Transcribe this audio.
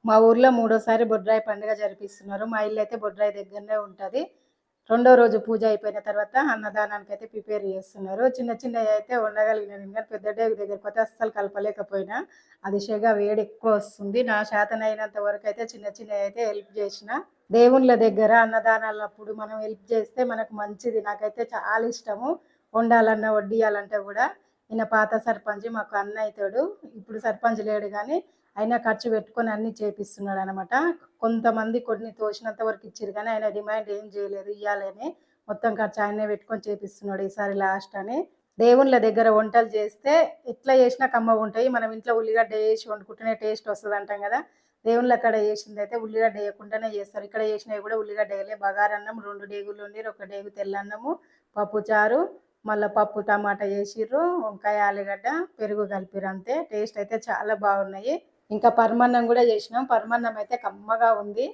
మా ఊర్లో మూడోసారి బొడ్రాయి పండుగ జరిపిస్తున్నారు. మా ఇల్లు అయితే బొడ్రాయి దగ్గరనే ఉంటది. రెండో రోజు పూజ అయిపోయిన తర్వాత అన్నదానానికి అయితే ప్రిపేర్ చేస్తున్నారు. చిన్న చిన్నవి అయితే ఉండగలిగినాను, ఇంకా పెద్ద డేగు దగ్గరికి పోతే అస్సలు కలపలేకపోయినా. అది షెగ వేడి ఎక్కువ వస్తుంది. నా చేతనైనంత వరకు అయితే చిన్న చిన్నవి అయితే హెల్ప్ చేసిన. దేవుళ్ళ దగ్గర అన్నదానాలప్పుడు మనం హెల్ప్ చేస్తే మనకు మంచిది. నాకైతే చాలా ఇష్టము. వండాలన్నా వడ్డియాలంటే కూడా. ఈయన పాత సర్పంచ్, మాకు అన్న అవుతాడు. ఇప్పుడు సర్పంచ్ లేడు కానీ అయినా ఖర్చు పెట్టుకొని అన్ని చేపిస్తున్నాడు అనమాట. కొంతమంది కొన్ని తోచినంత వరకు ఇచ్చారు కానీ ఆయన డిమాండ్ ఏం చేయలేదు ఇవ్వాలని. మొత్తం ఖర్చు ఆయనే పెట్టుకొని చేపిస్తున్నాడు ఈసారి లాస్ట్ అని. దేవుళ్ళ దగ్గర వంటలు చేస్తే ఎట్లా చేసినా కమ్మగా ఉంటాయి. మనం ఇంట్లో ఉల్లిగడ్డ వేసి వండుకుంటేనే టేస్ట్ వస్తుంది అంటాం కదా. దేవుళ్ళ అక్కడ చేసింది అయితే ఉల్లిగడ్డ వేయకుండానే చేస్తారు. ఇక్కడ చేసినవి కూడా ఉల్లిగడ్డ వేయలే. బగారన్నం 2 డేగులు ఉండి, 1 డేగు తెల్లన్నము, పప్పు చారు, మళ్ళీ పప్పు టమాటా చేసిర్రు, వంకాయ ఆలుగడ్డ, పెరుగు కలిపిరు అంతే. టేస్ట్ అయితే చాలా బాగున్నాయి. ఇంకా పరమాన్నం కూడా చేసినాం. పరమాన్నం అయితే కమ్మగా ఉంది.